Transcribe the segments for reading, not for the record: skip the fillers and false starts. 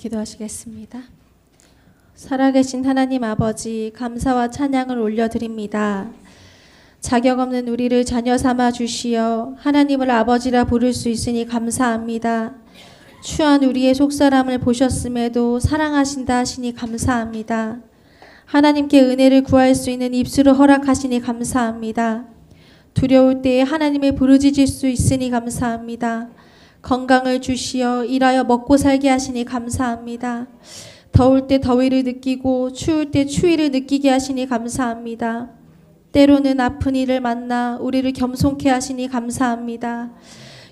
기도하시겠습니다. 살아계신 하나님 아버지, 감사와 찬양을 올려드립니다. 자격 없는 우리를 자녀 삼아 주시어 하나님을 아버지라 부를 수 있으니 감사합니다. 추한 우리의 속사람을 보셨음에도 사랑하신다 하시니 감사합니다. 하나님께 은혜를 구할 수 있는 입술을 허락하시니 감사합니다. 두려울 때에 하나님을 부르짖을 수 있으니 감사합니다. 건강을 주시어 일하여 먹고 살게 하시니 감사합니다. 더울 때 더위를 느끼고 추울 때 추위를 느끼게 하시니 감사합니다. 때로는 아픈 이를 만나 우리를 겸손케 하시니 감사합니다.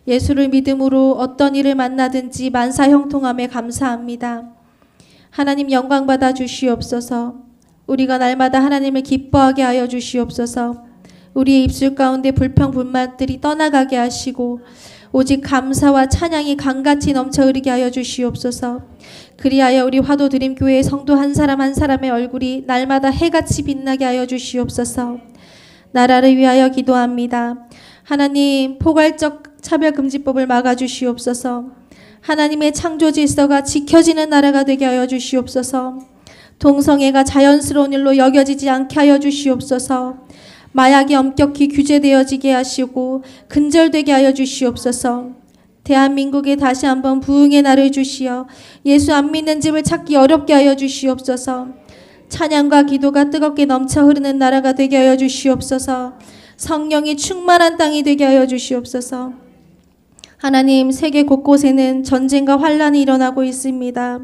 예수를 믿음으로 어떤 일을 만나든지 만사형통함에 감사합니다. 하나님 영광 받아 주시옵소서. 우리가 날마다 하나님을 기뻐하게 하여 주시옵소서. 우리의 입술 가운데 불평불만들이 떠나가게 하시고 오직 감사와 찬양이 강같이 넘쳐 흐르게 하여 주시옵소서. 그리하여 우리 화도드림교회의 성도 한 사람 한 사람의 얼굴이 날마다 해같이 빛나게 하여 주시옵소서. 나라를 위하여 기도합니다. 하나님, 포괄적 차별금지법을 막아주시옵소서. 하나님의 창조 질서가 지켜지는 나라가 되게 하여 주시옵소서. 동성애가 자연스러운 일로 여겨지지 않게 하여 주시옵소서. 마약이 엄격히 규제되어지게 하시고 근절되게 하여 주시옵소서. 대한민국에 다시 한번 부흥의 날을 주시어 예수 안 믿는 집을 찾기 어렵게 하여 주시옵소서. 찬양과 기도가 뜨겁게 넘쳐 흐르는 나라가 되게 하여 주시옵소서. 성령이 충만한 땅이 되게 하여 주시옵소서. 하나님, 세계 곳곳에는 전쟁과 환란이 일어나고 있습니다.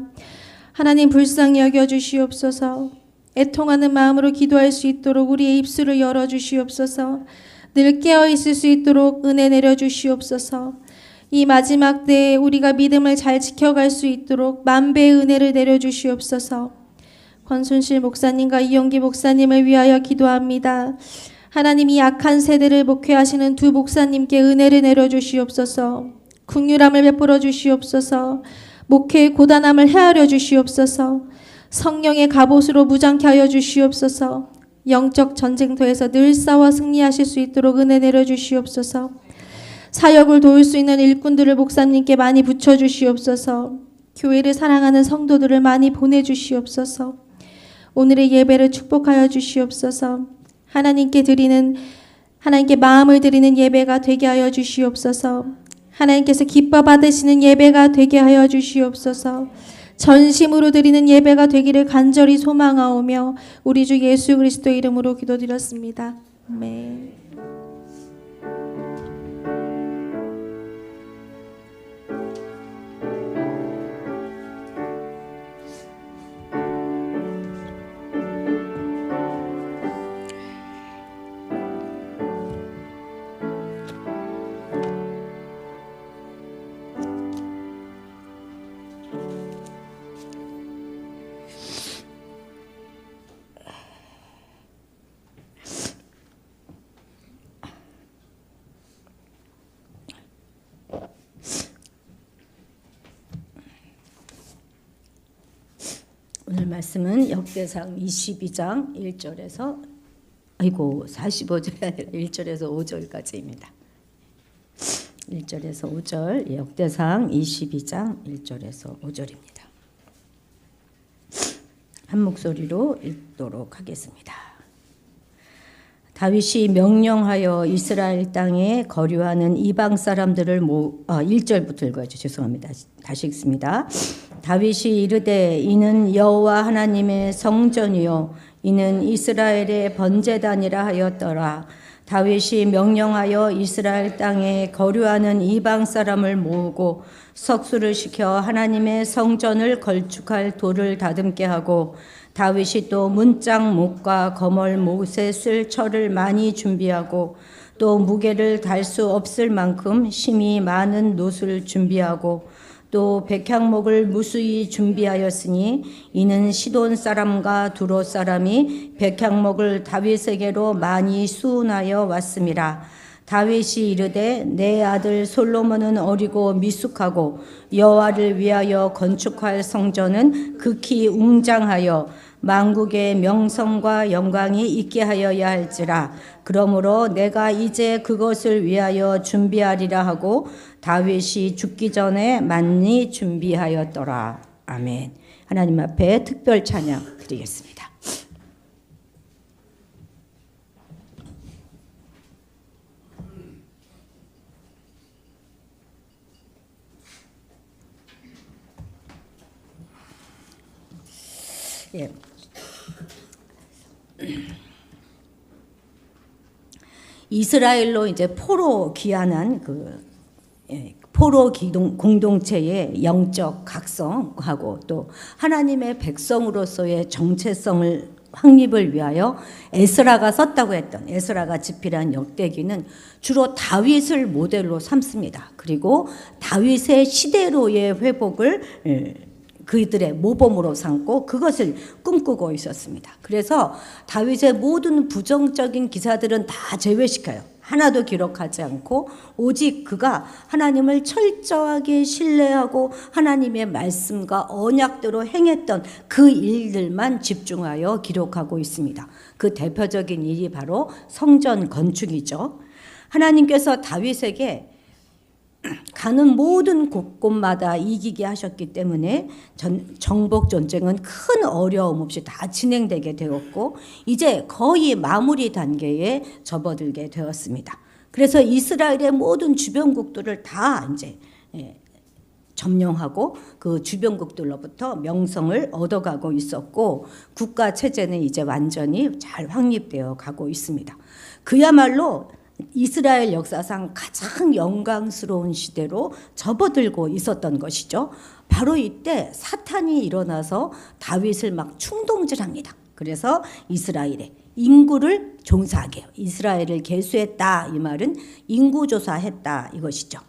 하나님, 불쌍히 여겨 주시옵소서. 애통하는 마음으로 기도할 수 있도록 우리의 입술을 열어주시옵소서. 늘 깨어있을 수 있도록 은혜 내려주시옵소서. 이 마지막 때에 우리가 믿음을 잘 지켜갈 수 있도록 만배의 은혜를 내려주시옵소서. 권순실 목사님과 이용기 목사님을 위하여 기도합니다. 하나님이 약한 세대를 목회하시는 두 목사님께 은혜를 내려주시옵소서. 긍휼함을 베풀어 주시옵소서. 목회의 고단함을 헤아려 주시옵소서. 성령의 갑옷으로 무장케 하여 주시옵소서. 영적 전쟁터에서 늘 싸워 승리하실 수 있도록 은혜 내려주시옵소서. 사역을 도울 수 있는 일꾼들을 목사님께 많이 붙여주시옵소서. 교회를 사랑하는 성도들을 많이 보내주시옵소서. 오늘의 예배를 축복하여 주시옵소서. 하나님께 마음을 드리는 예배가 되게 하여 주시옵소서. 하나님께서 기뻐 받으시는 예배가 되게 하여 주시옵소서. 전심으로 드리는 예배가 되기를 간절히 소망하오며 우리 주 예수 그리스도의 이름으로 기도드렸습니다. 아멘. 오늘 말씀은 역대상 22장 1절에서 45절이 아니라 1절에서 5절까지입니다. 1절에서 5절, 역대상 22장 1절에서 5절입니다. 한 목소리로 읽도록 하겠습니다. 다윗이 명령하여 이스라엘 땅에 거류하는 이방 사람들을 1절부터 읽어야죠. 죄송합니다. 다시 읽습니다. 다윗이 이르되 이는 여호와 하나님의 성전이요 이는 이스라엘의 번제단이라 하였더라. 다윗이 명령하여 이스라엘 땅에 거류하는 이방 사람을 모으고 석수를 시켜 하나님의 성전을 걸축할 돌을 다듬게 하고 다윗이 또 문짝 못과 거멀 못에 쓸 철을 많이 준비하고 또 무게를 달 수 없을 만큼 심이 많은 놋을 준비하고 또 백향목을 무수히 준비하였으니 이는 시돈 사람과 두로 사람이 백향목을 다윗에게로 많이 수운하여 왔음이라. 다윗이 이르되 내 아들 솔로몬은 어리고 미숙하고 여호와를 위하여 건축할 성전은 극히 웅장하여 만국의 명성과 영광이 있게 하여야 할지라. 그러므로 내가 이제 그것을 위하여 준비하리라 하고 다윗이 죽기 전에 많이 준비하였더라. 아멘. 하나님 앞에 특별 찬양 드리겠습니다. 예. 이스라엘로 이제 포로 귀환한 포로 공동체의 영적 각성하고 또 하나님의 백성으로서의 정체성을 확립을 위하여 에스라가 썼다고 했던 에스라가 집필한 역대기는 주로 다윗을 모델로 삼습니다. 그리고 다윗의 시대로의 회복을 그들의 모범으로 삼고 그것을 꿈꾸고 있었습니다. 그래서 다윗의 모든 부정적인 기사들은 다 제외시켜요. 하나도 기록하지 않고 오직 그가 하나님을 철저하게 신뢰하고 하나님의 말씀과 언약대로 행했던 그 일들만 집중하여 기록하고 있습니다. 그 대표적인 일이 바로 성전 건축이죠. 하나님께서 다윗에게 가는 모든 곳곳마다 이기게 하셨기 때문에 정복 전쟁은 큰 어려움 없이 다 진행되게 되었고 이제 거의 마무리 단계에 접어들게 되었습니다. 그래서 이스라엘의 모든 주변국들을 다 이제 점령하고 그 주변국들로부터 명성을 얻어가고 있었고 국가 체제는 이제 완전히 잘 확립되어 가고 있습니다. 그야말로 이스라엘 역사상 가장 영광스러운 시대로 접어들고 있었던 것이죠. 바로 이때 사탄이 일어나서 다윗을 막 충동질합니다. 그래서 이스라엘의 인구를 종사하게 해요. 이스라엘을 계수했다 이 말은 인구조사했다 이것이죠.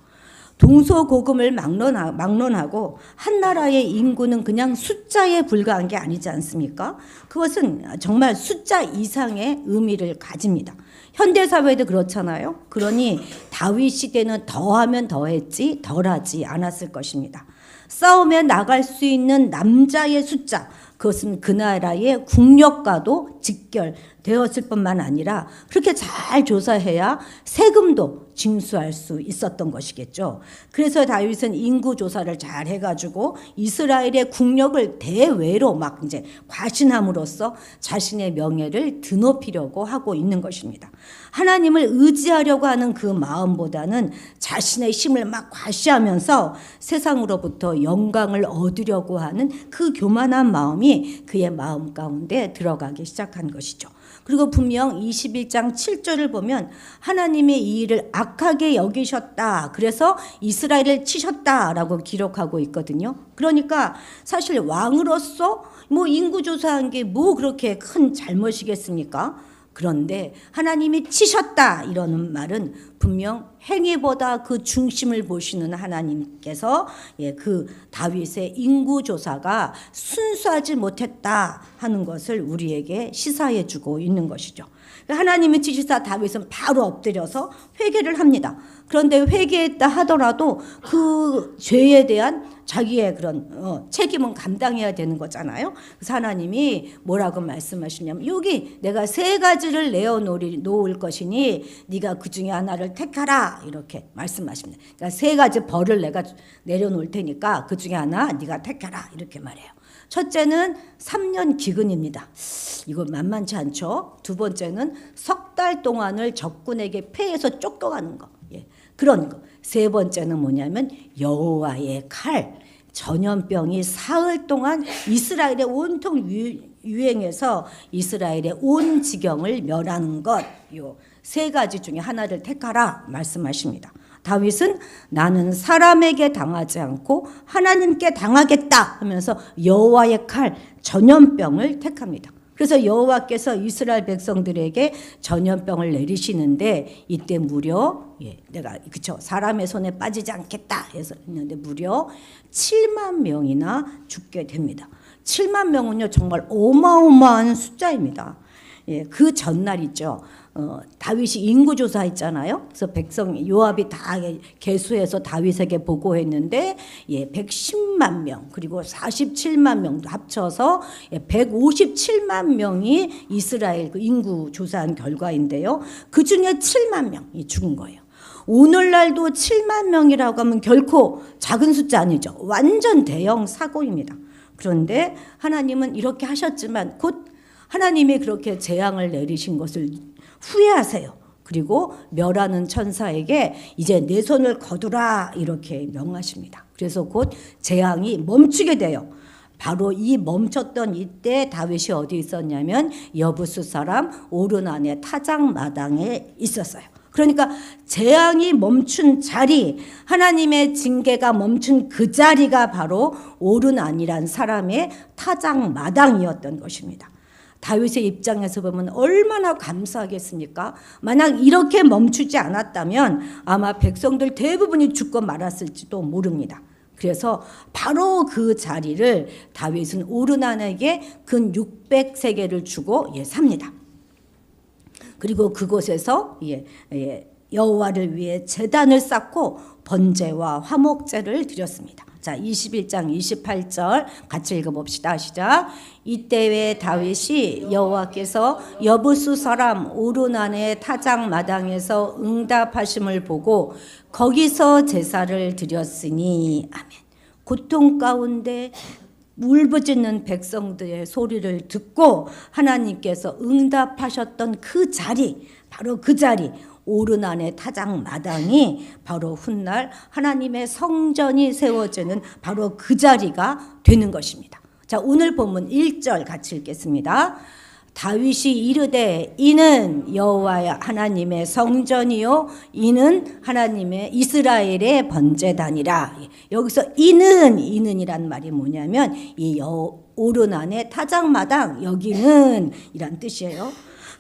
동서고금을 막론하고 한 나라의 인구는 그냥 숫자에 불과한 게 아니지 않습니까? 그것은 정말 숫자 이상의 의미를 가집니다. 현대사회도 그렇잖아요. 그러니 다윗 시대는 더하면 더했지 덜하지 않았을 것입니다. 싸움에 나갈 수 있는 남자의 숫자, 그것은 그 나라의 국력과도 직결되었을 뿐만 아니라 그렇게 잘 조사해야 세금도 징수할 수 있었던 것이겠죠. 그래서 다윗은 인구 조사를 잘 해가지고 이스라엘의 국력을 대외로 막 이제 과신함으로써 자신의 명예를 드높이려고 하고 있는 것입니다. 하나님을 의지하려고 하는 그 마음보다는 자신의 힘을 막 과시하면서 세상으로부터 영광을 얻으려고 하는 그 교만한 마음이 그의 마음 가운데 들어가기 시작한 것이죠. 그리고 분명 21장 7절을 보면 하나님이 이 일을 악하게 여기셨다. 그래서 이스라엘을 치셨다라고 기록하고 있거든요. 그러니까 사실 왕으로서 뭐 인구조사한 게 뭐 그렇게 큰 잘못이겠습니까? 그런데 하나님이 치셨다 이러는 말은 분명 행위보다 그 중심을 보시는 하나님께서 그 다윗의 인구조사가 순수하지 못했다 하는 것을 우리에게 시사해 주고 있는 것이죠. 하나님이 치시사 다윗은 바로 엎드려서 회개를 합니다. 그런데 회개했다 하더라도 그 죄에 대한 자기의 그런 책임은 감당해야 되는 거잖아요. 그래서 하나님이 뭐라고 말씀하시냐면 여기 내가 세 가지를 내어놓을 것이니 네가 그 중에 하나를 택하라 이렇게 말씀하십니다. 그러니까 세 가지 벌을 내가 내려놓을 테니까 그 중에 하나 네가 택하라 이렇게 말해요. 첫째는 3년 기근입니다. 이거 만만치 않죠. 두 번째는 석 달 동안을 적군에게 패해서 쫓겨가는 거. 그런 거. 세 번째는 뭐냐면 여호와의 칼. 전염병이 사흘 동안 이스라엘에 온통 유행해서 이스라엘의 온 지경을 멸하는 것. 요 세 가지 중에 하나를 택하라 말씀하십니다. 다윗은 나는 사람에게 당하지 않고 하나님께 당하겠다 하면서 여호와의 칼 전염병을 택합니다. 그래서 여호와께서 이스라엘 백성들에게 전염병을 내리시는데 이때 무려 내가 그쵸 사람의 손에 빠지지 않겠다 해서 했는데 무려 7만 명이나 죽게 됩니다. 7만 명은요 정말 어마어마한 숫자입니다. 그 전날 있죠. 다윗이 인구조사했잖아요. 그래서 백성 요압이 다 계수해서 다윗에게 보고했는데 110만 명 그리고 47만 명도 합쳐서 157만 명이 이스라엘 그 인구 조사한 결과인데요. 그 중에 7만 명이 죽은 거예요. 오늘날도 7만 명이라고 하면 결코 작은 숫자 아니죠. 완전 대형 사고입니다. 그런데 하나님은 이렇게 하셨지만 곧 하나님이 그렇게 재앙을 내리신 것을 후회하세요. 그리고 멸하는 천사에게 이제 내 손을 거두라 이렇게 명하십니다. 그래서 곧 재앙이 멈추게 돼요. 바로 이 멈췄던 이때 다윗이 어디 있었냐면 여부수 사람 오르난의 타작마당에 있었어요. 그러니까 재앙이 멈춘 자리, 하나님의 징계가 멈춘 그 자리가 바로 오르난이란 사람의 타작마당이었던 것입니다. 다윗의 입장에서 보면 얼마나 감사하겠습니까? 만약 이렇게 멈추지 않았다면 아마 백성들 대부분이 죽고 말았을지도 모릅니다. 그래서 바로 그 자리를 다윗은 오르난에게 근 600세겔을 주고 삽니다. 그리고 그곳에서 여호와를 위해 제단을 쌓고 번제와 화목제를 드렸습니다. 자, 21장 28절 같이 읽어봅시다. 시작. 이때에 다윗이 여호와께서 여부수 사람 오르난의 타작마당에서 응답하심을 보고 거기서 제사를 드렸으니 아멘. 고통 가운데 울부짖는 백성들의 소리를 듣고 하나님께서 응답하셨던 그 자리, 바로 그 자리, 오르난의 타작마당이 바로 훗날 하나님의 성전이 세워지는 바로 그 자리가 되는 것입니다. 자, 오늘 본문 1절 같이 읽겠습니다. 다윗이 이르되 이는 여호와 하나님의 성전이요 이는 하나님의 이스라엘의 번제단이라. 여기서 이는이란 말이 뭐냐면 이 오르난의 타작마당, 여기는 이란 뜻이에요.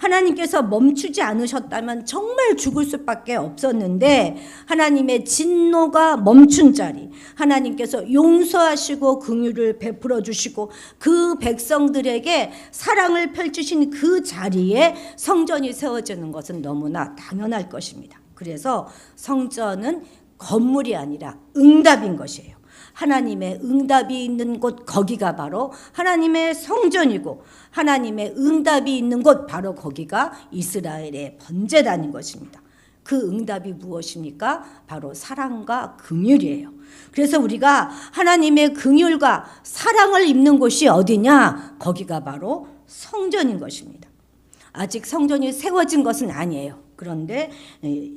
하나님께서 멈추지 않으셨다면 정말 죽을 수밖에 없었는데 하나님의 진노가 멈춘 자리, 하나님께서 용서하시고 긍휼을 베풀어 주시고 그 백성들에게 사랑을 펼치신 그 자리에 성전이 세워지는 것은 너무나 당연할 것입니다. 그래서 성전은 건물이 아니라 응답인 것이에요. 하나님의 응답이 있는 곳, 거기가 바로 하나님의 성전이고 하나님의 응답이 있는 곳, 바로 거기가 이스라엘의 번제단인 것입니다. 그 응답이 무엇입니까? 바로 사랑과 긍휼이에요. 그래서 우리가 하나님의 긍휼과 사랑을 입는 곳이 어디냐? 거기가 바로 성전인 것입니다. 아직 성전이 세워진 것은 아니에요. 그런데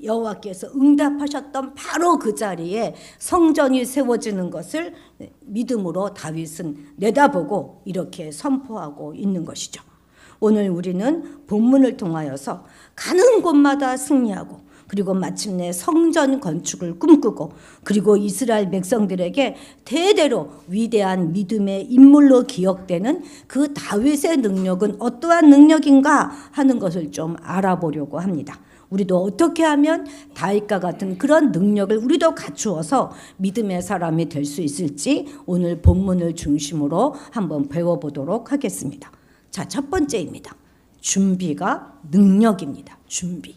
여호와께서 응답하셨던 바로 그 자리에 성전이 세워지는 것을 믿음으로 다윗은 내다보고 이렇게 선포하고 있는 것이죠. 오늘 우리는 본문을 통하여서 가는 곳마다 승리하고 그리고 마침내 성전 건축을 꿈꾸고 그리고 이스라엘 백성들에게 대대로 위대한 믿음의 인물로 기억되는 그 다윗의 능력은 어떠한 능력인가 하는 것을 좀 알아보려고 합니다. 우리도 어떻게 하면 다윗과 같은 그런 능력을 우리도 갖추어서 믿음의 사람이 될 수 있을지 오늘 본문을 중심으로 한번 배워보도록 하겠습니다. 자, 첫 번째입니다. 준비가 능력입니다. 준비.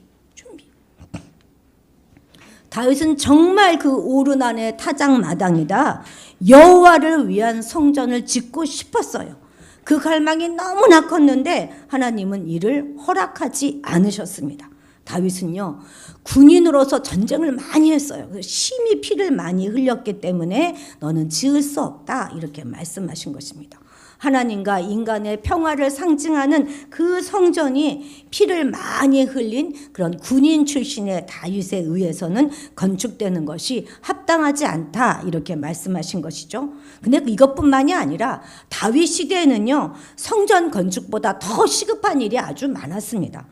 다윗은 정말 그 오르난의 타작마당이다 여호와를 위한 성전을 짓고 싶었어요. 그 갈망이 너무나 컸는데 하나님은 이를 허락하지 않으셨습니다. 다윗은요, 군인으로서 전쟁을 많이 했어요. 심히 피를 많이 흘렸기 때문에 너는 지을 수 없다 이렇게 말씀하신 것입니다. 하나님과 인간의 평화를 상징하는 그 성전이 피를 많이 흘린 그런 군인 출신의 다윗에 의해서는 건축되는 것이 합당하지 않다 이렇게 말씀하신 것이죠. 근데 이것뿐만이 아니라 다윗 시대에는요, 성전 건축보다 더 시급한 일이 아주 많았습니다.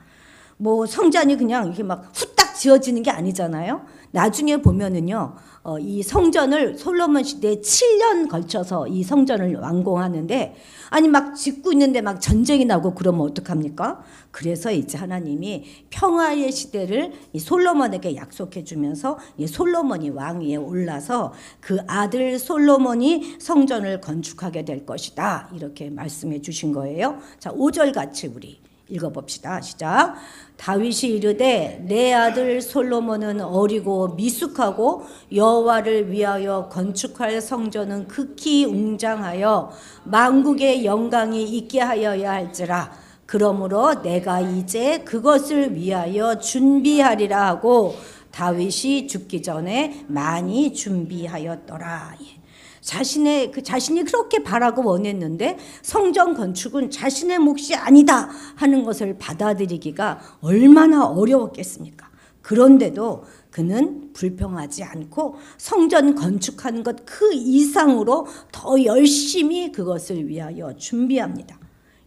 뭐 성전이 그냥 이렇게 막 후딱 지어지는 게 아니잖아요. 나중에 보면은요, 이 성전을 솔로몬 시대에 7년 걸쳐서 이 성전을 완공하는데, 아니 막 짓고 있는데 막 전쟁이 나고 그러면 어떡합니까? 그래서 이제 하나님이 평화의 시대를 이 솔로몬에게 약속해 주면서 이 솔로몬이 왕위에 올라서 그 아들 솔로몬이 성전을 건축하게 될 것이다 이렇게 말씀해 주신 거예요. 자, 5절 같이 우리 읽어봅시다. 시작. 다윗이 이르되 내 아들 솔로몬은 어리고 미숙하고 여호와를 위하여 건축할 성전은 극히 웅장하여 만국의 영광이 있게 하여야 할지라. 그러므로 내가 이제 그것을 위하여 준비하리라 하고 다윗이 죽기 전에 많이 준비하였더라. 자신이 그렇게 바라고 원했는데 성전 건축은 자신의 몫이 아니다 하는 것을 받아들이기가 얼마나 어려웠겠습니까? 그런데도 그는 불평하지 않고 성전 건축하는 것 그 이상으로 더 열심히 그것을 위하여 준비합니다.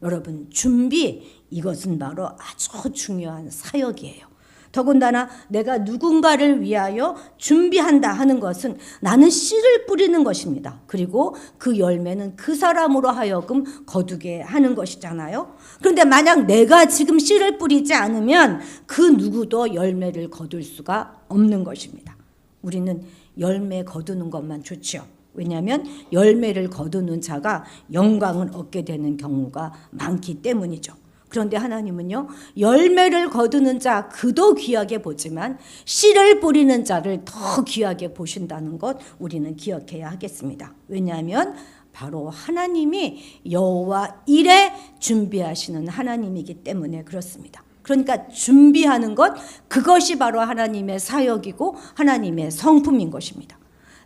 여러분, 준비, 이것은 바로 아주 중요한 사역이에요. 더군다나 내가 누군가를 위하여 준비한다 하는 것은 나는 씨를 뿌리는 것입니다. 그리고 그 열매는 그 사람으로 하여금 거두게 하는 것이잖아요. 그런데 만약 내가 지금 씨를 뿌리지 않으면 그 누구도 열매를 거둘 수가 없는 것입니다. 우리는 열매 거두는 것만 좋죠. 왜냐하면 열매를 거두는 자가 영광을 얻게 되는 경우가 많기 때문이죠. 그런데 하나님은요, 열매를 거두는 자 그도 귀하게 보지만 씨를 뿌리는 자를 더 귀하게 보신다는 것 우리는 기억해야 하겠습니다. 왜냐하면 바로 하나님이 여호와 일에 준비하시는 하나님이기 때문에 그렇습니다. 그러니까 준비하는 것, 그것이 바로 하나님의 사역이고 하나님의 성품인 것입니다.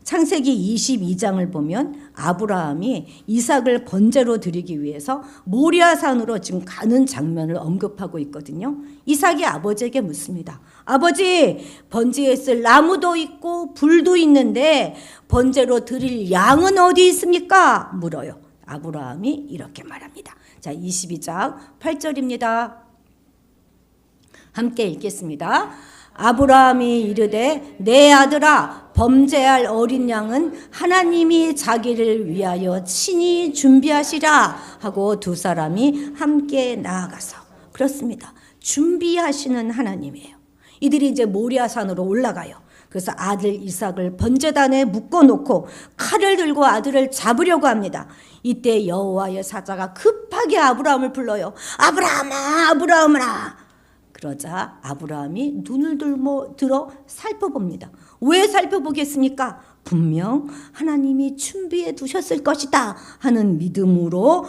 창세기 22장을 보면 아브라함이 이삭을 번제로 드리기 위해서 모리아산으로 지금 가는 장면을 언급하고 있거든요. 이삭이 아버지에게 묻습니다. 아버지, 번제에 쓸 나무도 있고 불도 있는데 번제로 드릴 양은 어디 있습니까? 물어요. 아브라함이 이렇게 말합니다. 자, 22장 8절입니다. 함께 읽겠습니다. 아브라함이 이르되 내 아들아, 범죄할 어린 양은 하나님이 자기를 위하여 친히 준비하시라 하고 두 사람이 함께 나아가서, 그렇습니다. 준비하시는 하나님이에요. 이들이 이제 모리아산으로 올라가요. 그래서 아들 이삭을 번제단에 묶어놓고 칼을 들고 아들을 잡으려고 합니다. 이때 여호와의 사자가 급하게 아브라함을 불러요. 아브라함아, 아브라함아. 그러자 아브라함이 눈을 들어 살펴봅니다. 왜 살펴보겠습니까? 분명 하나님이 준비해 두셨을 것이다 하는 믿음으로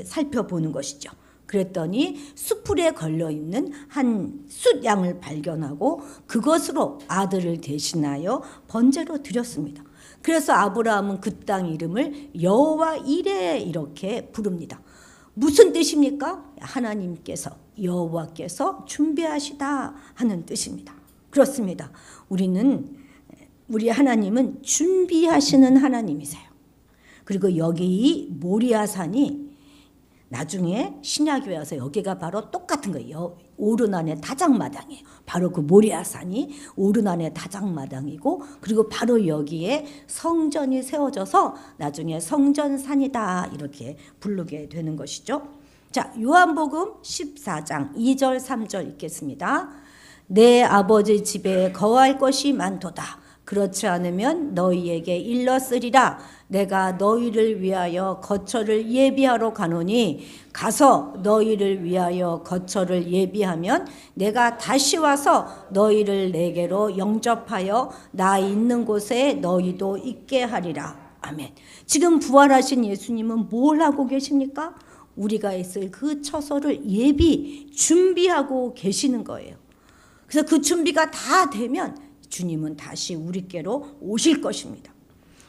살펴보는 것이죠. 그랬더니 수풀에 걸려있는 한 숫양을 발견하고 그것으로 아들을 대신하여 번제로 드렸습니다. 그래서 아브라함은 그 땅 이름을 여호와 이레 이렇게 부릅니다. 무슨 뜻입니까? 하나님께서, 여호와께서 준비하시다 하는 뜻입니다. 그렇습니다. 우리 하나님은 준비하시는 하나님이세요. 그리고 여기 이 모리아산이 나중에 신약에 와서 여기가 바로 똑같은 거예요. 오르난의 다장마당이에요. 바로 그 모리아산이 오르난의 다장마당이고, 그리고 바로 여기에 성전이 세워져서 나중에 성전산이다 이렇게 부르게 되는 것이죠. 자, 요한복음 14장 2절 3절 읽겠습니다. 내 아버지 집에 거할 것이 많도다. 그렇지 않으면 너희에게 일렀으리라. 내가 너희를 위하여 거처를 예비하러 가노니 가서 너희를 위하여 거처를 예비하면 내가 다시 와서 너희를 내게로 영접하여 나 있는 곳에 너희도 있게 하리라. 아멘. 지금 부활하신 예수님은 뭘 하고 계십니까? 우리가 있을 그 처소를 준비하고 계시는 거예요. 그래서 그 준비가 다 되면 주님은 다시 우리께로 오실 것입니다.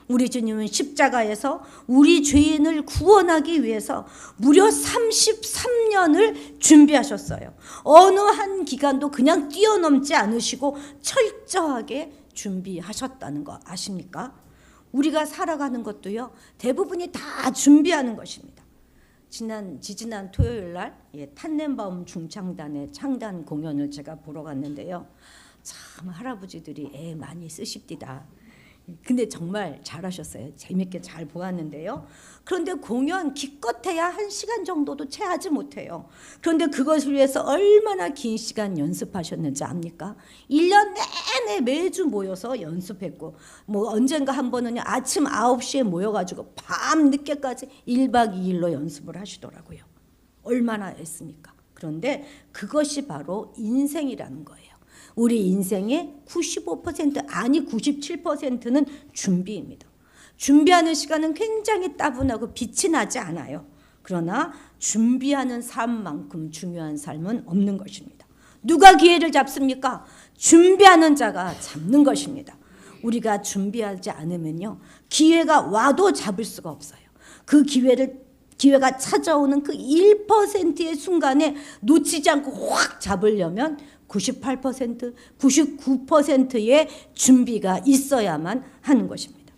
우리 주님은 십자가에서 우리 죄인을 구원하기 위해서 무려 33년을 준비하셨어요. 어느 한 기간도 그냥 뛰어넘지 않으시고 철저하게 준비하셨다는 거 아십니까? 우리가 살아가는 것도요, 대부분이 다 준비하는 것입니다. 지지난 토요일 날 탄넨바움 중창단의 창단 공연을 제가 보러 갔는데요. 참 할아버지들이 애 많이 쓰십디다. 근데 정말 잘하셨어요. 재밌게 잘 보았는데요. 그런데 공연 기껏해야 1시간 정도도 채 하지 못해요. 그런데 그것을 위해서 얼마나 긴 시간 연습하셨는지 압니까? 1년 내내 매주 모여서 연습했고, 언젠가 한 번은 아침 9시에 모여가지고 밤 늦게까지 1박 2일로 연습을 하시더라고요. 얼마나 했습니까? 그런데 그것이 바로 인생이라는 거예요. 우리 인생의 95% 아니 97%는 준비입니다. 준비하는 시간은 굉장히 따분하고 빛이 나지 않아요. 그러나 준비하는 삶만큼 중요한 삶은 없는 것입니다. 누가 기회를 잡습니까? 준비하는 자가 잡는 것입니다. 우리가 준비하지 않으면요, 기회가 와도 잡을 수가 없어요. 그 기회가 찾아오는 그 1%의 순간에 놓치지 않고 확 잡으려면 98%, 99%의 준비가 있어야만 하는 것입니다.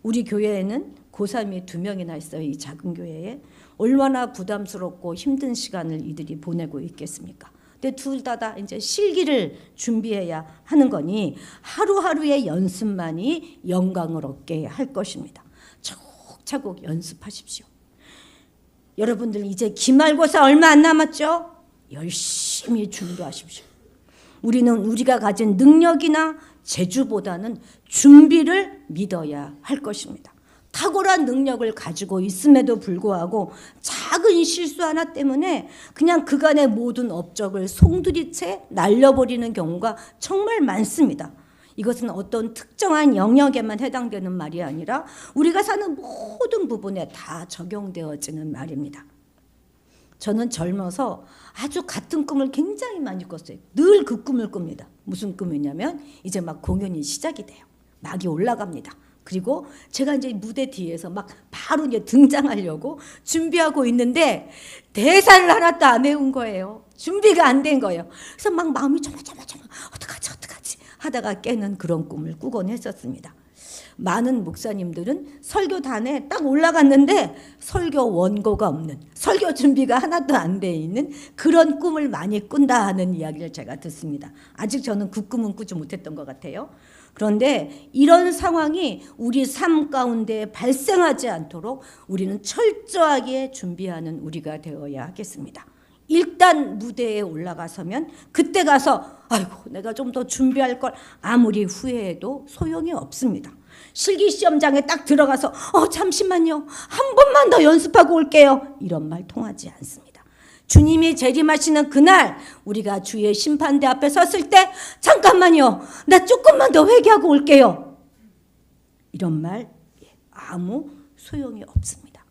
우리 교회에는 고3이 2명이나 있어요. 이 작은 교회에. 얼마나 부담스럽고 힘든 시간을 이들이 보내고 있겠습니까? 근데 둘 다 이제 실기를 준비해야 하는 거니 하루하루의 연습만이 영광을 얻게 할 것입니다. 차곡차곡 연습하십시오. 여러분들 이제 기말고사 얼마 안 남았죠? 열심히 준비하십시오. 우리는 우리가 가진 능력이나 재주보다는 준비를 믿어야 할 것입니다. 탁월한 능력을 가지고 있음에도 불구하고 작은 실수 하나 때문에 그냥 그간의 모든 업적을 송두리째 날려버리는 경우가 정말 많습니다. 이것은 어떤 특정한 영역에만 해당되는 말이 아니라 우리가 사는 모든 부분에 다 적용되어지는 말입니다. 저는 젊어서 아주 같은 꿈을 굉장히 많이 꿨어요. 늘 그 꿈을 꿉니다. 무슨 꿈이냐면 이제 막 공연이 시작이 돼요. 막이 올라갑니다. 그리고 제가 이제 무대 뒤에서 막 바로 이제 등장하려고 준비하고 있는데 대사를 하나도 안 외운 거예요. 준비가 안 된 거예요. 그래서 막 마음이 조마조마조마 어떡하지 하다가 깨는 그런 꿈을 꾸곤 했었습니다. 많은 목사님들은 설교단에 딱 올라갔는데 설교 원고가 없는, 설교 준비가 하나도 안 돼 있는 그런 꿈을 많이 꾼다 하는 이야기를 제가 듣습니다. 아직 저는 그 꿈은 꾸지 못했던 것 같아요. 그런데 이런 상황이 우리 삶 가운데 발생하지 않도록 우리는 철저하게 준비하는 우리가 되어야 하겠습니다. 일단 무대에 올라가서면 그때 가서 아이고 내가 좀 더 준비할 걸 아무리 후회해도 소용이 없습니다. 실기시험장에 딱 들어가서 잠시만요, 한 번만 더 연습하고 올게요, 이런 말 통하지 않습니다. 주님이 재림하시는 그날 우리가 주의 심판대 앞에 섰을 때 잠깐만요, 나 조금만 더 회개하고 올게요, 이런 말 아무 소용이 없습니다.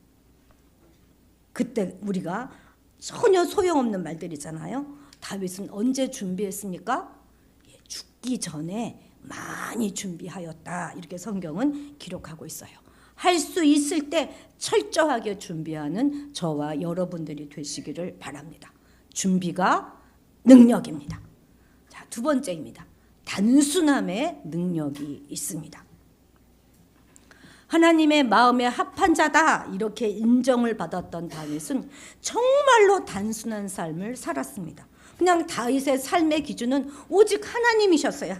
그때 우리가 전혀 소용없는 말들이잖아요. 다윗은 언제 준비했습니까? 죽기 전에 많이 준비하였다, 이렇게 성경은 기록하고 있어요. 할 수 있을 때 철저하게 준비하는 저와 여러분들이 되시기를 바랍니다. 준비가 능력입니다. 자, 두 번째입니다. 단순함의 능력이 있습니다. 하나님의 마음에 합한 자다, 이렇게 인정을 받았던 다윗은 정말로 단순한 삶을 살았습니다. 그냥 다윗의 삶의 기준은 오직 하나님이셨어요.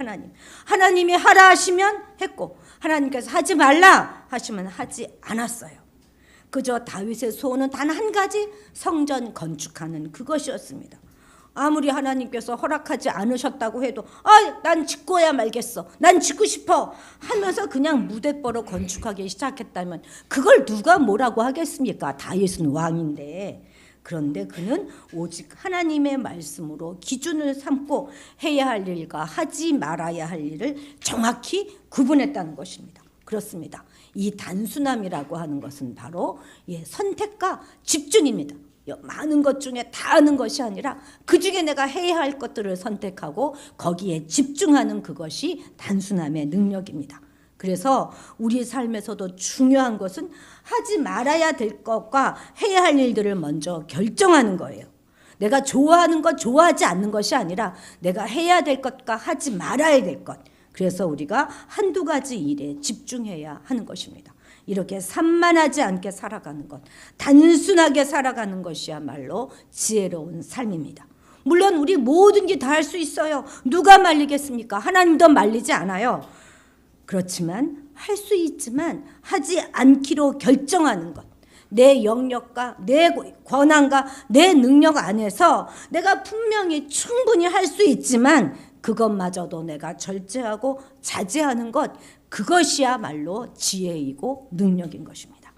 하나님이 하라 하시면 했고 하나님께서 하지 말라 하시면 하지 않았어요. 그저 다윗의 소원은 단 한 가지, 성전 건축하는 그것이었습니다. 아무리 하나님께서 허락하지 않으셨다고 해도 난 짓고야 말겠어, 난 짓고 싶어 하면서 그냥 무대뽀로 건축하기 시작했다면 그걸 누가 뭐라고 하겠습니까? 다윗은 왕인데. 그런데 그는 오직 하나님의 말씀으로 기준을 삼고 해야 할 일과 하지 말아야 할 일을 정확히 구분했다는 것입니다. 그렇습니다. 이 단순함이라고 하는 것은 바로 선택과 집중입니다. 많은 것 중에 다 하는 것이 아니라 그 중에 내가 해야 할 것들을 선택하고 거기에 집중하는 그것이 단순함의 능력입니다. 그래서 우리 삶에서도 중요한 것은 하지 말아야 될 것과 해야 할 일들을 먼저 결정하는 거예요. 내가 좋아하는 것, 좋아하지 않는 것이 아니라 내가 해야 될 것과 하지 말아야 될 것. 그래서 우리가 한두 가지 일에 집중해야 하는 것입니다. 이렇게 산만하지 않게 살아가는 것, 단순하게 살아가는 것이야말로 지혜로운 삶입니다. 물론 우리 뭐든지 다 할 수 있어요. 누가 말리겠습니까? 하나님도 말리지 않아요. 그렇지만 할 수 있지만 하지 않기로 결정하는 것, 내 영역과 내 권한과 내 능력 안에서 내가 분명히 충분히 할 수 있지만 그것마저도 내가 절제하고 자제하는 것, 그것이야말로 지혜이고 능력인 것입니다.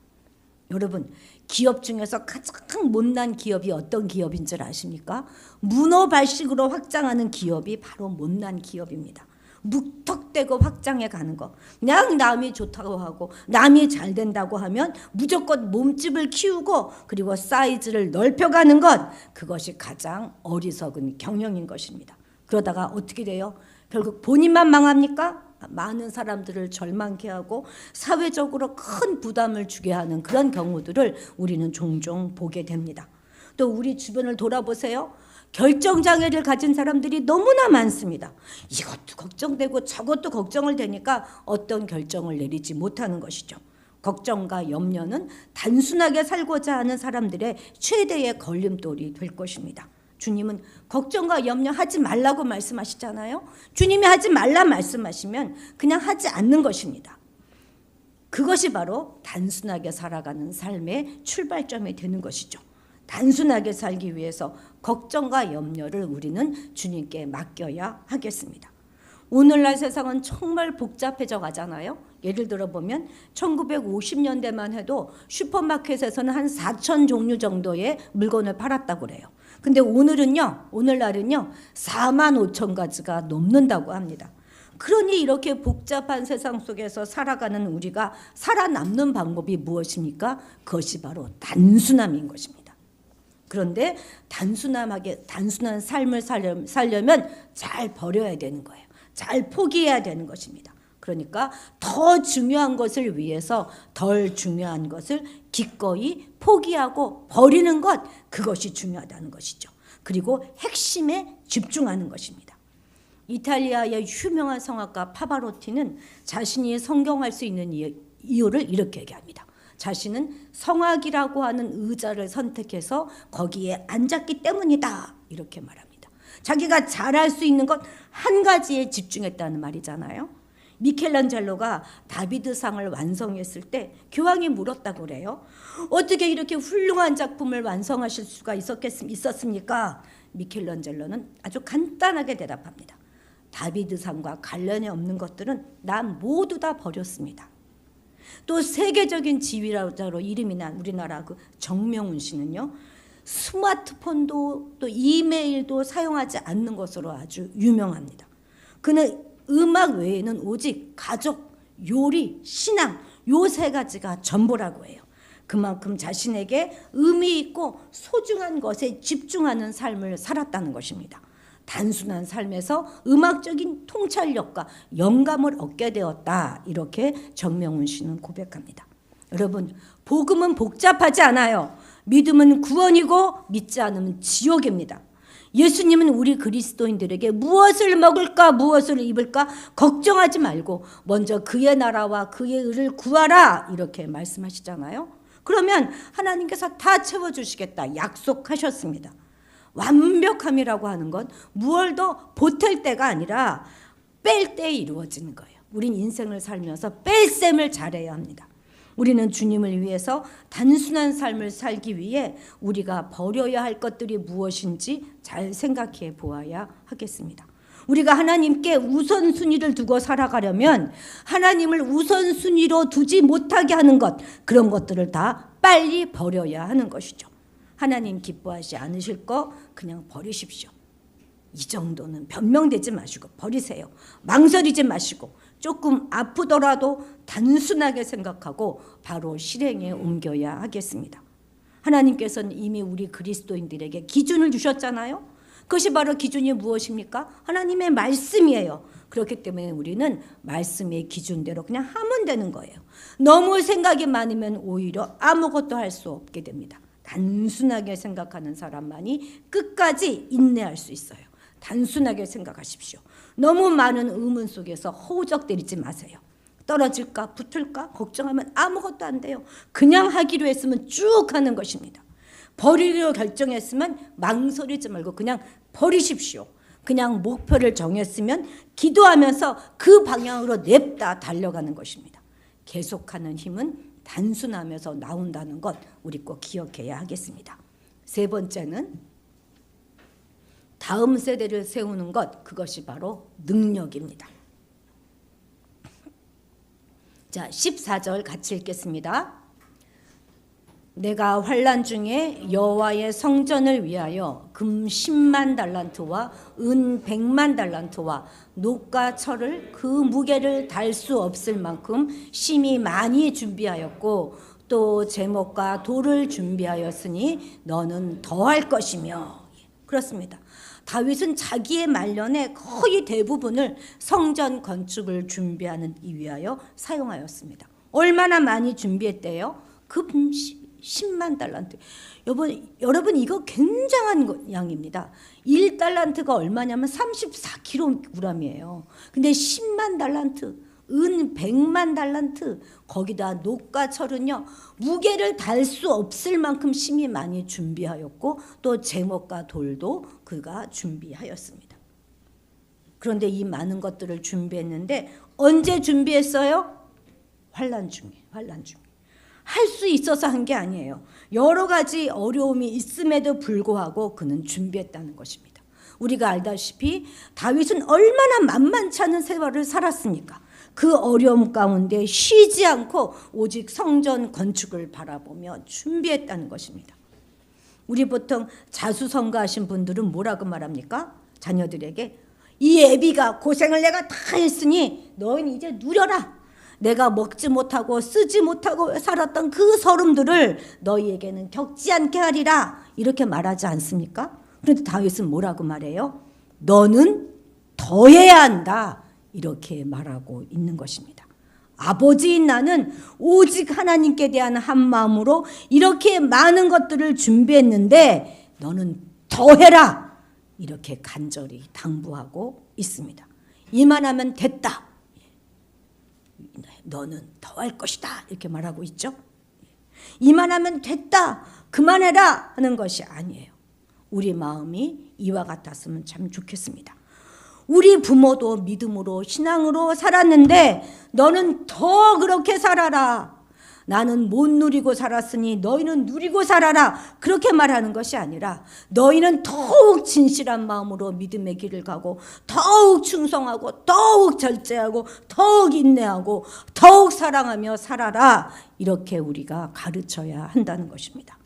여러분, 기업 중에서 가장 못난 기업이 어떤 기업인 줄 아십니까? 문어발식으로 확장하는 기업이 바로 못난 기업입니다. 무턱대고 확장해 가는 거, 그냥 남이 좋다고 하고 남이 잘 된다고 하면 무조건 몸집을 키우고 그리고 사이즈를 넓혀가는 것, 그것이 가장 어리석은 경영인 것입니다. 그러다가 어떻게 돼요? 결국 본인만 망합니까? 많은 사람들을 절망케 하고 사회적으로 큰 부담을 주게 하는 그런 경우들을 우리는 종종 보게 됩니다. 또 우리 주변을 돌아보세요. 결정장애를 가진 사람들이 너무나 많습니다. 이것도 걱정되고 저것도 걱정을 되니까 어떤 결정을 내리지 못하는 것이죠. 걱정과 염려는 단순하게 살고자 하는 사람들의 최대의 걸림돌이 될 것입니다. 주님은 걱정과 염려하지 말라고 말씀하시잖아요. 주님이 하지 말라 말씀하시면 그냥 하지 않는 것입니다. 그것이 바로 단순하게 살아가는 삶의 출발점이 되는 것이죠. 단순하게 살기 위해서 걱정과 염려를 우리는 주님께 맡겨야 하겠습니다. 오늘날 세상은 정말 복잡해져 가잖아요. 예를 들어 보면 1950년대만 해도 슈퍼마켓에서는 한 4천 종류 정도의 물건을 팔았다고 그래요. 근데 오늘날은요 4만 5천 가지가 넘는다고 합니다. 그러니 이렇게 복잡한 세상 속에서 살아가는 우리가 살아남는 방법이 무엇입니까? 그것이 바로 단순함인 것입니다. 그런데 단순한 삶을 살려면 잘 버려야 되는 거예요. 잘 포기해야 되는 것입니다. 그러니까 더 중요한 것을 위해서 덜 중요한 것을 기꺼이 포기하고 버리는 것, 그것이 중요하다는 것이죠. 그리고 핵심에 집중하는 것입니다. 이탈리아의 유명한 성악가 파바로티는 자신이 성경할 수 있는 이유를 이렇게 얘기합니다. 자신은 성악이라고 하는 의자를 선택해서 거기에 앉았기 때문이다, 이렇게 말합니다. 자기가 잘할 수 있는 것 한 가지에 집중했다는 말이잖아요. 미켈란젤로가 다비드상을 완성했을 때 교황이 물었다고 그래요. 어떻게 이렇게 훌륭한 작품을 완성하실 수가 있었습니까? 미켈란젤로는 아주 간단하게 대답합니다. 다비드상과 관련이 없는 것들은 난 모두 다 버렸습니다. 또 세계적인 지휘자로 이름이 난 우리나라 그 정명훈 씨는요, 스마트폰도 또 이메일도 사용하지 않는 것으로 아주 유명합니다. 그는 음악 외에는 오직 가족, 요리, 신앙, 요 세 가지가 전부라고 해요. 그만큼 자신에게 의미 있고 소중한 것에 집중하는 삶을 살았다는 것입니다. 단순한 삶에서 음악적인 통찰력과 영감을 얻게 되었다, 이렇게 정명훈 씨는 고백합니다. 여러분, 복음은 복잡하지 않아요. 믿음은 구원이고 믿지 않으면 지옥입니다. 예수님은 우리 그리스도인들에게 무엇을 먹을까 무엇을 입을까 걱정하지 말고 먼저 그의 나라와 그의 의를 구하라, 이렇게 말씀하시잖아요. 그러면 하나님께서 다 채워주시겠다 약속하셨습니다. 완벽함이라고 하는 건 무얼 더 보탤 때가 아니라 뺄 때에 이루어지는 거예요. 우린 인생을 살면서 뺄셈을 잘해야 합니다. 우리는 주님을 위해서 단순한 삶을 살기 위해 우리가 버려야 할 것들이 무엇인지 잘 생각해 보아야 하겠습니다. 우리가 하나님께 우선순위를 두고 살아가려면 하나님을 우선순위로 두지 못하게 하는 것, 그런 것들을 다 빨리 버려야 하는 것이죠. 하나님 기뻐하지 않으실 거 그냥 버리십시오. 이 정도는 변명되지 마시고 버리세요. 망설이지 마시고 조금 아프더라도 단순하게 생각하고 바로 실행에 옮겨야 하겠습니다. 하나님께서는 이미 우리 그리스도인들에게 기준을 주셨잖아요. 그것이 바로 기준이 무엇입니까? 하나님의 말씀이에요. 그렇기 때문에 우리는 말씀의 기준대로 그냥 하면 되는 거예요. 너무 생각이 많으면 오히려 아무것도 할 수 없게 됩니다. 단순하게 생각하는 사람만이 끝까지 인내할 수 있어요. 단순하게 생각하십시오. 너무 많은 의문 속에서 허우적대리지 마세요. 떨어질까 붙을까 걱정하면 아무것도 안 돼요. 그냥 하기로 했으면 쭉 하는 것입니다. 버리려 결정했으면 망설이지 말고 그냥 버리십시오. 그냥 목표를 정했으면 기도하면서 그 방향으로 냅다 달려가는 것입니다. 계속하는 힘은 단순하면서 나온다는 것 우리 꼭 기억해야 하겠습니다. 세 번째는 다음 세대를 세우는 것, 그것이 바로 능력입니다. 자, 14절 같이 읽겠습니다. 내가 환난 중에 여호와의 성전을 위하여 금 10만 달란트와 은 100만 달란트와 녹과 철을 그 무게를 달 수 없을 만큼 심히 많이 준비하였고 또 제목과 돌을 준비하였으니 너는 더할 것이며. 그렇습니다. 다윗은 자기의 말년에 거의 대부분을 성전 건축을 준비하는 데 위하여 사용하였습니다. 얼마나 많이 준비했대요? 급 10만 달란트. 여러분 이거 굉장한 양입니다. 1달란트가 얼마냐면 34kg이에요. 근데 10만 달란트, 은 100만 달란트, 거기다 녹과 철은요 무게를 달 수 없을 만큼 심히 많이 준비하였고 또 제목과 돌도 그가 준비하였습니다. 그런데 이 많은 것들을 준비했는데 언제 준비했어요? 환난 중에. 할 수 있어서 한 게 아니에요. 여러 가지 어려움이 있음에도 불구하고 그는 준비했다는 것입니다. 우리가 알다시피 다윗은 얼마나 만만치 않은 세월을 살았습니까? 그 어려움 가운데 쉬지 않고 오직 성전 건축을 바라보며 준비했다는 것입니다. 우리 보통 자수성가하신 분들은 뭐라고 말합니까? 자녀들에게 이 애비가 고생을 내가 다 했으니 너희는 이제 누려라. 내가 먹지 못하고 쓰지 못하고 살았던 그 서름들을 너희에게는 겪지 않게 하리라. 이렇게 말하지 않습니까? 그런데 다윗은 뭐라고 말해요? 너는 더 해야 한다. 이렇게 말하고 있는 것입니다. 아버지인 나는 오직 하나님께 대한 한 마음으로 이렇게 많은 것들을 준비했는데 너는 더 해라. 이렇게 간절히 당부하고 있습니다. 이만하면 됐다. 너는 더 할 것이다. 이렇게 말하고 있죠. 이만하면 됐다. 그만해라 하는 것이 아니에요. 우리 마음이 이와 같았으면 참 좋겠습니다. 우리 부모도 믿음으로 신앙으로 살았는데 너는 더 그렇게 살아라. 나는 못 누리고 살았으니 너희는 누리고 살아라. 그렇게 말하는 것이 아니라 너희는 더욱 진실한 마음으로 믿음의 길을 가고 더욱 충성하고 더욱 절제하고 더욱 인내하고 더욱 사랑하며 살아라. 이렇게 우리가 가르쳐야 한다는 것입니다.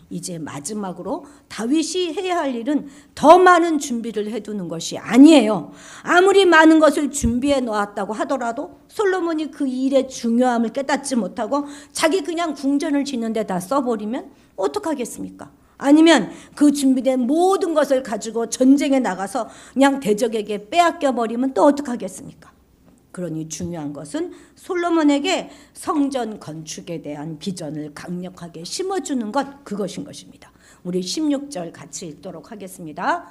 이제 마지막으로 다윗이 해야 할 일은 더 많은 준비를 해두는 것이 아니에요. 아무리 많은 것을 준비해 놓았다고 하더라도 솔로몬이 그 일의 중요함을 깨닫지 못하고 자기 그냥 궁전을 짓는 데다 써버리면 어떡하겠습니까? 아니면 그 준비된 모든 것을 가지고 전쟁에 나가서 그냥 대적에게 빼앗겨버리면 또 어떡하겠습니까? 그러니 중요한 것은 솔로몬에게 성전 건축에 대한 비전을 강력하게 심어주는 것, 그것인 것입니다. 우리 16절 같이 읽도록 하겠습니다.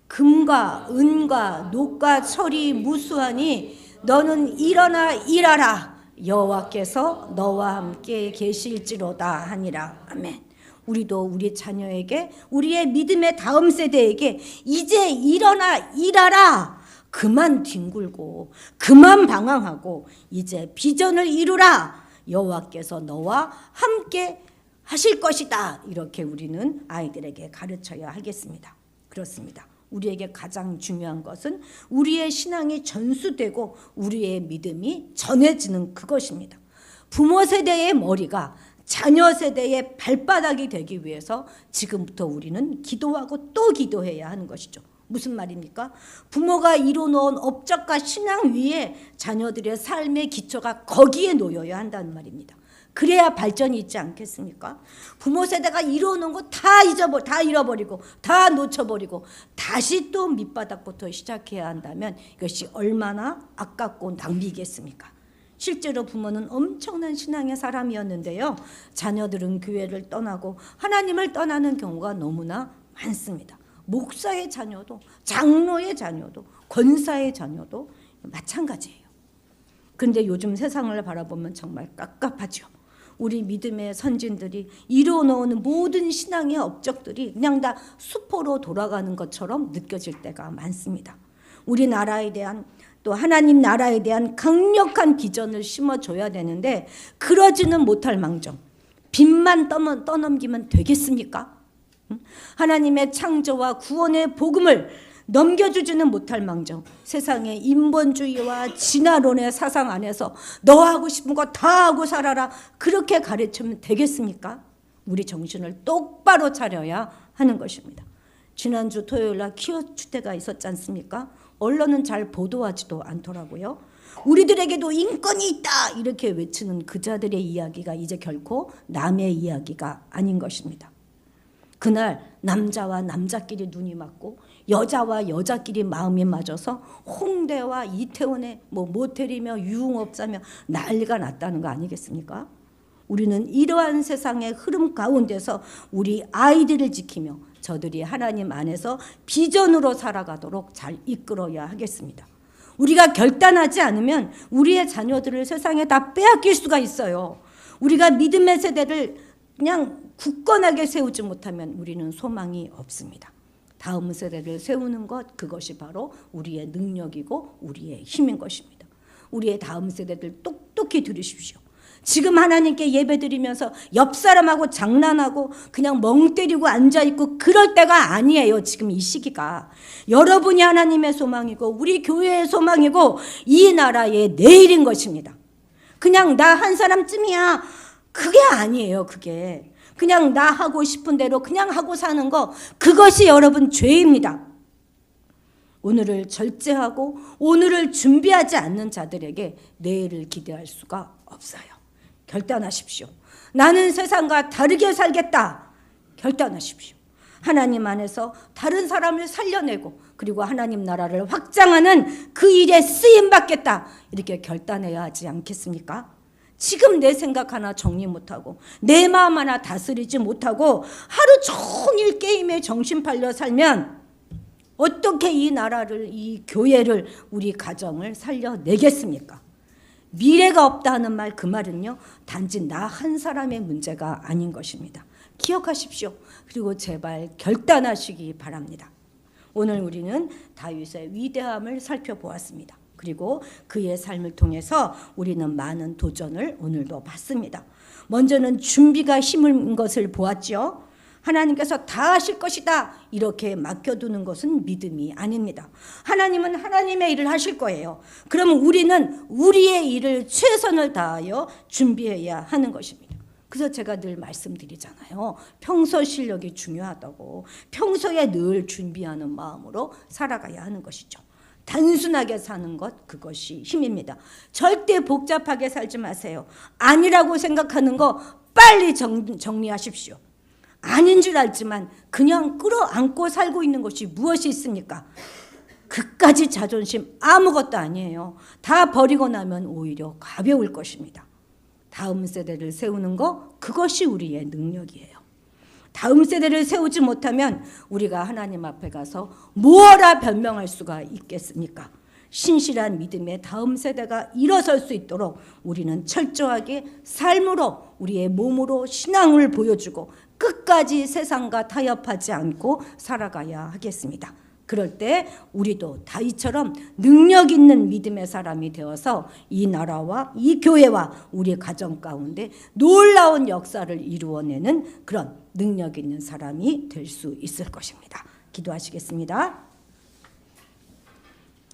금과 은과 녹과 철이 무수하니 너는 일어나 일하라. 여호와께서 너와 함께 계실지로다 하니라. 아멘. 우리도 우리 자녀에게, 우리의 믿음의 다음 세대에게 이제 일어나 일하라. 그만 뒹굴고 그만 방황하고 이제 비전을 이루라. 여호와께서 너와 함께 하실 것이다. 이렇게 우리는 아이들에게 가르쳐야 하겠습니다. 그렇습니다. 우리에게 가장 중요한 것은 우리의 신앙이 전수되고 우리의 믿음이 전해지는 그것입니다. 부모 세대의 머리가 자녀 세대의 발바닥이 되기 위해서 지금부터 우리는 기도하고 또 기도해야 하는 것이죠. 무슨 말입니까? 부모가 이뤄놓은 업적과 신앙 위에 자녀들의 삶의 기초가 거기에 놓여야 한다는 말입니다. 그래야 발전이 있지 않겠습니까? 부모 세대가 이뤄놓은 거 다 잃어버리고 다 놓쳐버리고 다시 또 밑바닥부터 시작해야 한다면 이것이 얼마나 아깝고 낭비겠습니까? 실제로 부모는 엄청난 신앙의 사람이었는데요. 자녀들은 교회를 떠나고 하나님을 떠나는 경우가 너무나 많습니다. 목사의 자녀도, 장로의 자녀도, 권사의 자녀도 마찬가지예요. 그런데 요즘 세상을 바라보면 정말 깝깝하죠. 우리 믿음의 선진들이 이루어놓은 모든 신앙의 업적들이 그냥 다 수포로 돌아가는 것처럼 느껴질 때가 많습니다. 우리나라에 대한, 또 하나님 나라에 대한 강력한 비전을 심어줘야 되는데 그러지는 못할 망정 빚만 떠넘기면 되겠습니까? 하나님의 창조와 구원의 복음을 넘겨주지는 못할 망정 세상의 인본주의와 진화론의 사상 안에서 너 하고 싶은 거 다 하고 살아라 그렇게 가르치면 되겠습니까? 우리 정신을 똑바로 차려야 하는 것입니다. 지난주 토요일날 키워주 때가 있었지 않습니까? 언론은 잘 보도하지도 않더라고요. 우리들에게도 인권이 있다 이렇게 외치는 그자들의 이야기가 이제 결코 남의 이야기가 아닌 것입니다. 그날 남자와 남자끼리 눈이 맞고 여자와 여자끼리 마음이 맞아서 홍대와 이태원에 모텔이며 유흥업자며 난리가 났다는 거 아니겠습니까? 우리는 이러한 세상의 흐름 가운데서 우리 아이들을 지키며 저들이 하나님 안에서 비전으로 살아가도록 잘 이끌어야 하겠습니다. 우리가 결단하지 않으면 우리의 자녀들을 세상에 다 빼앗길 수가 있어요. 우리가 믿음의 세대를 그냥 굳건하게 세우지 못하면 우리는 소망이 없습니다. 다음 세대를 세우는 것, 그것이 바로 우리의 능력이고 우리의 힘인 것입니다. 우리의 다음 세대들 똑똑히 들으십시오. 지금 하나님께 예배드리면서 옆 사람하고 장난하고 그냥 멍 때리고 앉아있고 그럴 때가 아니에요. 지금 이 시기가. 여러분이 하나님의 소망이고 우리 교회의 소망이고 이 나라의 내일인 것입니다. 그냥 나 한 사람쯤이야. 그게 아니에요. 그게. 그냥 나 하고 싶은 대로 그냥 하고 사는 거, 그것이 여러분 죄입니다. 오늘을 절제하고 오늘을 준비하지 않는 자들에게 내일을 기대할 수가 없어요. 결단하십시오. 나는 세상과 다르게 살겠다. 결단하십시오. 하나님 안에서 다른 사람을 살려내고 그리고 하나님 나라를 확장하는 그 일에 쓰임받겠다. 이렇게 결단해야 하지 않겠습니까? 지금 내 생각 하나 정리 못하고 내 마음 하나 다스리지 못하고 하루 종일 게임에 정신 팔려 살면 어떻게 이 나라를, 이 교회를, 우리 가정을 살려내겠습니까? 미래가 없다는 말, 그 말은요 단지 나 한 사람의 문제가 아닌 것입니다. 기억하십시오. 그리고 제발 결단하시기 바랍니다. 오늘 우리는 다윗의 위대함을 살펴보았습니다. 그리고 그의 삶을 통해서 우리는 많은 도전을 오늘도 받습니다. 먼저는 준비가 힘인 것을 보았죠. 하나님께서 다 하실 것이다 이렇게 맡겨두는 것은 믿음이 아닙니다. 하나님은 하나님의 일을 하실 거예요. 그러면 우리는 우리의 일을 최선을 다하여 준비해야 하는 것입니다. 그래서 제가 늘 말씀드리잖아요. 평소 실력이 중요하다고. 평소에 늘 준비하는 마음으로 살아가야 하는 것이죠. 단순하게 사는 것, 그것이 힘입니다. 절대 복잡하게 살지 마세요. 아니라고 생각하는 거 빨리 정리하십시오. 아닌 줄 알지만 그냥 끌어안고 살고 있는 것이 무엇이 있습니까? 그까지 자존심 아무것도 아니에요. 다 버리고 나면 오히려 가벼울 것입니다. 다음 세대를 세우는 거, 그것이 우리의 능력이에요. 다음 세대를 세우지 못하면 우리가 하나님 앞에 가서 뭐라 변명할 수가 있겠습니까? 신실한 믿음의 다음 세대가 일어설 수 있도록 우리는 철저하게 삶으로, 우리의 몸으로 신앙을 보여주고 끝까지 세상과 타협하지 않고 살아가야 하겠습니다. 그럴 때 우리도 다윗처럼 능력 있는 믿음의 사람이 되어서 이 나라와 이 교회와 우리 가정 가운데 놀라운 역사를 이루어내는 그런 능력 있는 사람이 될 수 있을 것입니다. 기도하시겠습니다.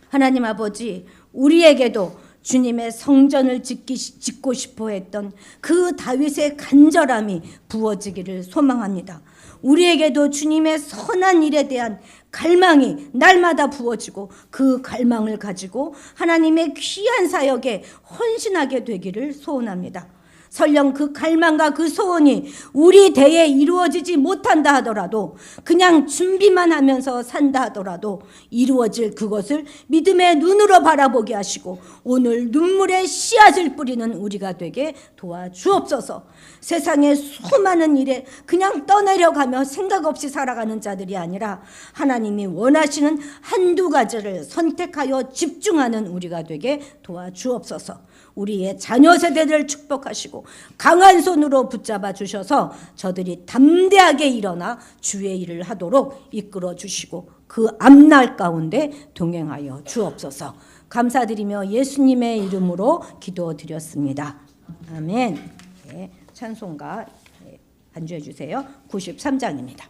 하나님 아버지, 우리에게도 주님의 성전을 짓고 싶어 했던 그 다윗의 간절함이 부어지기를 소망합니다. 우리에게도 주님의 선한 일에 대한 갈망이 날마다 부어지고 그 갈망을 가지고 하나님의 귀한 사역에 헌신하게 되기를 소원합니다. 설령 그 갈망과 그 소원이 우리 대에 이루어지지 못한다 하더라도, 그냥 준비만 하면서 산다 하더라도 이루어질 그것을 믿음의 눈으로 바라보게 하시고 오늘 눈물의 씨앗을 뿌리는 우리가 되게 도와주옵소서. 세상의 수많은 일에 그냥 떠내려가며 생각 없이 살아가는 자들이 아니라 하나님이 원하시는 한두 가지를 선택하여 집중하는 우리가 되게 도와주옵소서. 우리의 자녀 세대를 축복하시고 강한 손으로 붙잡아 주셔서 저들이 담대하게 일어나 주의 일을 하도록 이끌어 주시고 그 앞날 가운데 동행하여 주옵소서. 감사드리며 예수님의 이름으로 기도드렸습니다. 아멘. 네, 찬송가 반주해 주세요. 93장입니다.